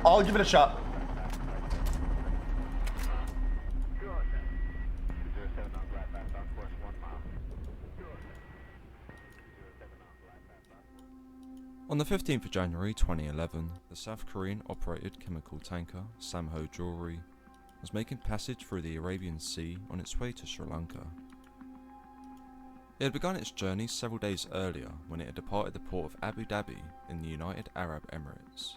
I'll give it a shot. On the 15th of January 2011, the South Korean operated chemical tanker Samho Jewelry was making passage through the Arabian Sea on its way to Sri Lanka. It had begun its journey several days earlier when it had departed the port of Abu Dhabi in the United Arab Emirates.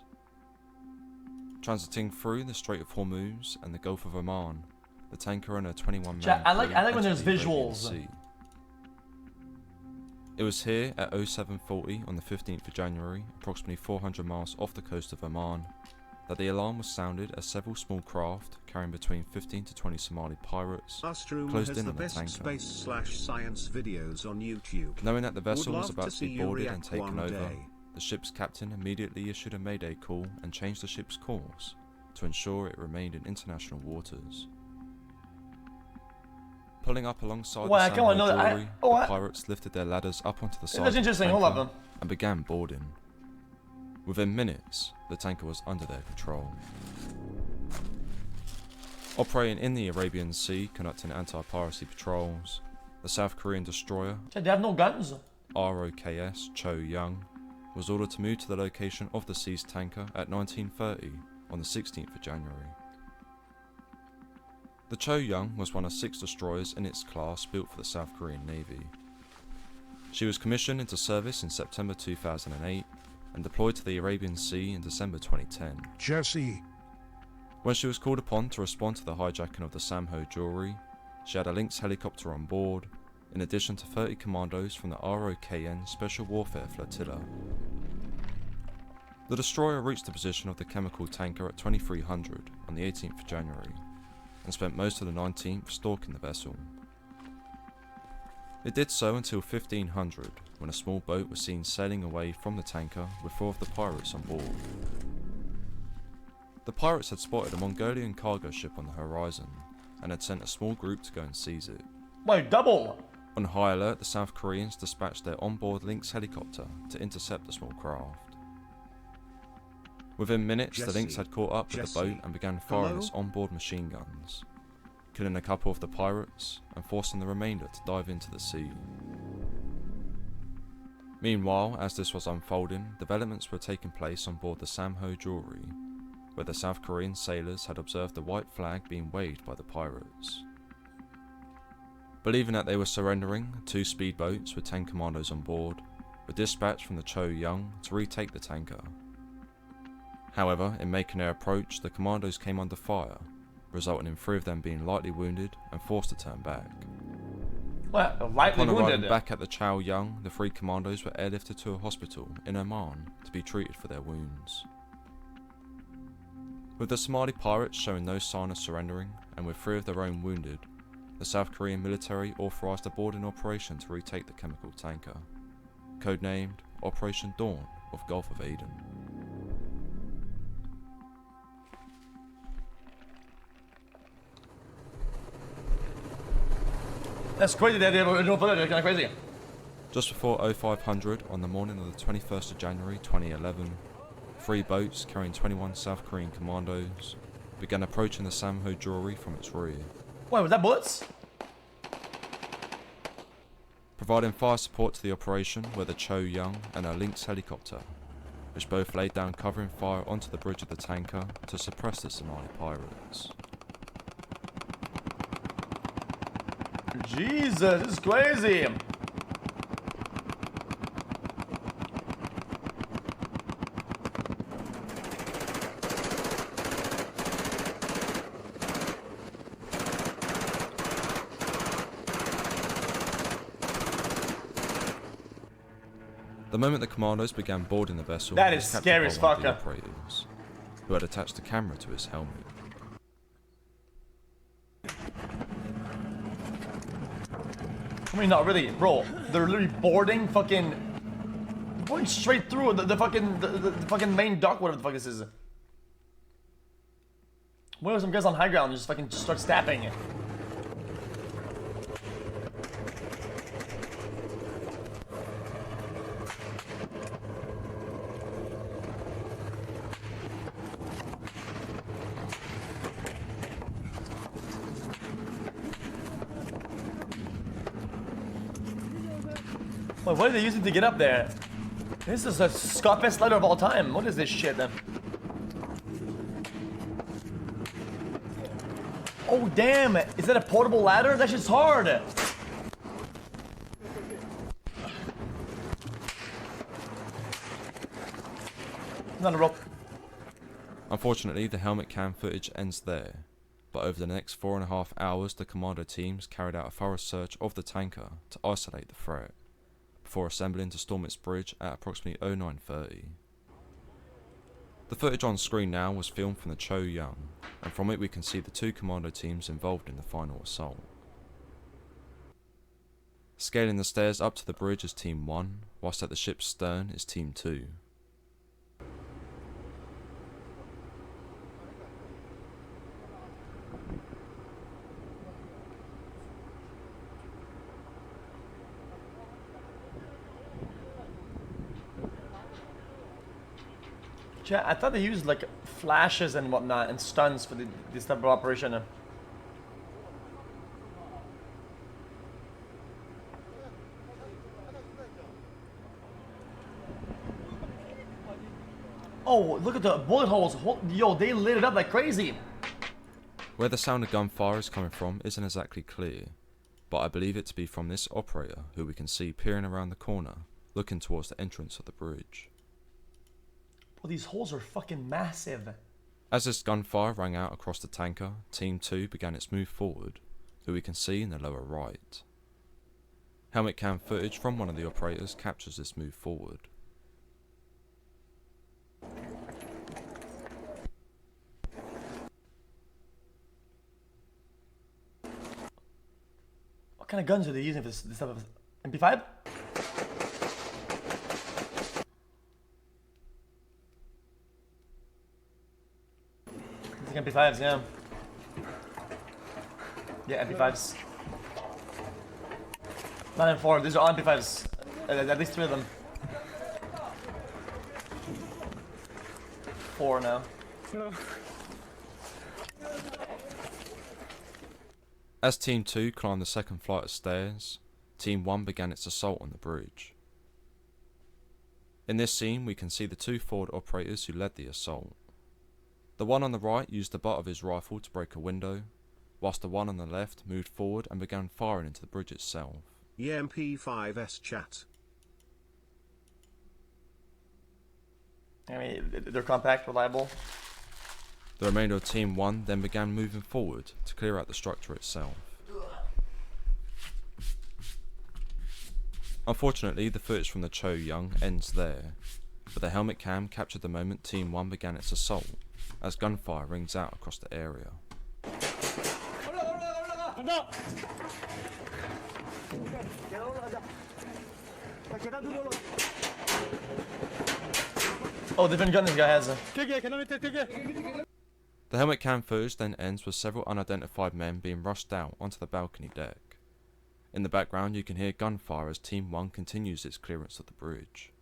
Transiting through the Strait of Hormuz and the Gulf of Oman, the tanker and a 21-man I like when there's visuals. Sea. It was here at 0740 on the 15th of January, approximately 400 miles off the coast of Oman, that the alarm was sounded as several small craft carrying between 15 to 20 Somali pirates closed in on the tanker. Space/science videos on YouTube. Knowing that the vessel was about to be boarded and taken over, the ship's captain immediately issued a mayday call and changed the ship's course to ensure it remained in international waters. Pulling up alongside the Samho Jewelry, the pirates lifted their ladders up onto the side of the tanker and began boarding. Within minutes, the tanker was under their control. Operating in the Arabian Sea, conducting anti-piracy patrols, the South Korean destroyer They have no guns. ROKS Cho Young was ordered to move to the location of the seized tanker at 19:30 on the 16th of January. The Cho Young was one of 6 destroyers in its class built for the South Korean Navy. She was commissioned into service in September 2008 and deployed to the Arabian Sea in December 2010. Jesse. When she was called upon to respond to the hijacking of the Samho Jewelry, she had a Lynx helicopter on board, in addition to 30 commandos from the ROKN Special Warfare Flotilla. The destroyer reached the position of the chemical tanker at 2300 on the 18th of January, and spent most of the 19th stalking the vessel. It did so until 1500, when a small boat was seen sailing away from the tanker with 4 of the pirates on board. The pirates had spotted a Mongolian cargo ship on the horizon, and had sent a small group to go and seize it. Wait, double! On high alert, the South Koreans dispatched their onboard Lynx helicopter to intercept the small craft. Within minutes, the Lynx had caught up with the boat and began firing its onboard machine guns, killing a couple of the pirates and forcing the remainder to dive into the sea. Meanwhile, as this was unfolding, developments were taking place on board the Samho Jewelry, where the South Korean sailors had observed the white flag being waved by the pirates. Believing that they were surrendering, 2 speedboats with 10 commandos on board were dispatched from the Cho Young to retake the tanker. However, in making their approach, the commandos came under fire, resulting in 3 of them being lightly wounded and forced to turn back. What? Lightly Upon wounded? arriving back at the Cho Young, the 3 commandos were airlifted to a hospital in Oman to be treated for their wounds. With the Somali pirates showing no sign of surrendering, and with 3 of their own wounded, the South Korean military authorised a boarding operation to retake the chemical tanker, codenamed Operation Dawn of Gulf of Aden. That's crazy that the original footage is kind of crazy. Just before 0500 on the morning of the 21st of January 2011, 3 boats carrying 21 South Korean commandos began approaching the Samho Jewelry from its rear. Wait, was that bullets? Providing fire support to the operation were the Cho Young and a Lynx helicopter, which both laid down covering fire onto the bridge of the tanker to suppress the Somali pirates. Jesus, this is crazy! The moment the commandos began boarding the vessel, that it is was captured scary by as one of fuck. the operators, who had attached a camera to his helmet. I mean, not really, bro. They're literally boarding, fucking going straight through the fucking main dock, whatever the fuck this is. What if some guys on high ground just fucking start stabbing it? Wait, what are they using to get up there? This is the best ladder of all time. What is this shit then? Oh damn! Is that a portable ladder? That shit's hard! Not a rope. Unfortunately, the helmet cam footage ends there, but over the next 4.5 hours the commando teams carried out a thorough search of the tanker to isolate the threat, before assembling to storm its bridge at approximately 09:30. The footage on screen now was filmed from the Cho Young, and from it we can see the two commando teams involved in the final assault. Scaling the stairs up to the bridge is Team 1, whilst at the ship's stern is Team 2. Chat, I thought they used like flashes and whatnot and stuns for this type of operation. Oh, look at the bullet holes. Yo, they lit it up like crazy. Where the sound of gunfire is coming from isn't exactly clear, but I believe it to be from this operator who we can see peering around the corner, looking towards the entrance of the bridge. Well, these holes are fucking massive. As this gunfire rang out across the tanker, Team 2 began its move forward, who we can see in the lower right. Helmet cam footage from one of the operators captures this move forward. What kind of guns are they using for this type of MP5? MP5s, yeah. Yeah, MP5s. Not in 4, these are all MP5s. At least 3 of them. 4 now. As Team 2 climbed the second flight of stairs, Team 1 began its assault on the bridge. In this scene we can see the two forward operators who led the assault. The one on the right used the butt of his rifle to break a window, whilst the one on the left moved forward and began firing into the bridge itself. MP5S chat. I mean, they're compact, reliable. The remainder of Team 1 then began moving forward to clear out the structure itself. Unfortunately, the footage from the Cho Young ends there, but the helmet cam captured the moment Team 1 began its assault, as gunfire rings out across the area. Oh, different gun this guy has. The helmet cam footage then ends with several unidentified men being rushed out onto the balcony deck. In the background you can hear gunfire as Team 1 continues its clearance of the bridge.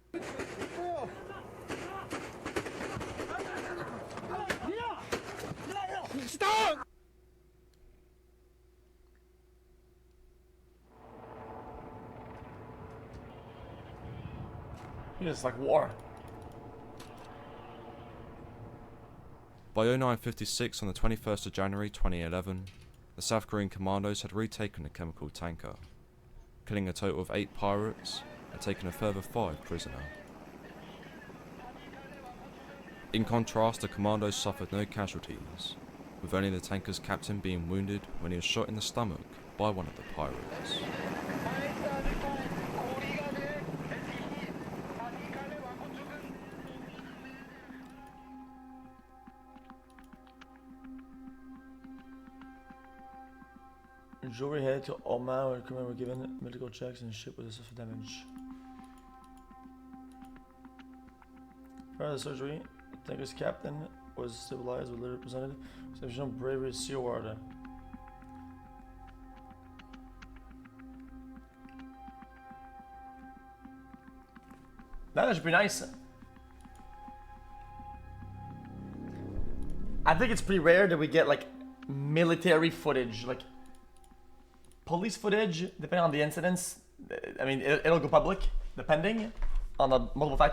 Stop! It's like war. By 09:56 on the 21st of January 2011, the South Korean commandos had retaken the chemical tanker, killing a total of 8 pirates and taking a further 5 prisoner. In contrast, the commandos suffered no casualties, with only the tanker's captain being wounded when he was shot in the stomach by one of the pirates. Jewelry headed to Oman where crewmen were given medical checks and ship was assessed for damage. Prior to the surgery, the tanker's captain was stabilized with letter presented. So shown bravery sea water. That should be nice. I think it's pretty rare that we get like military footage, like police footage, depending on the incidents, I mean, it'll go public depending on the multiple factors.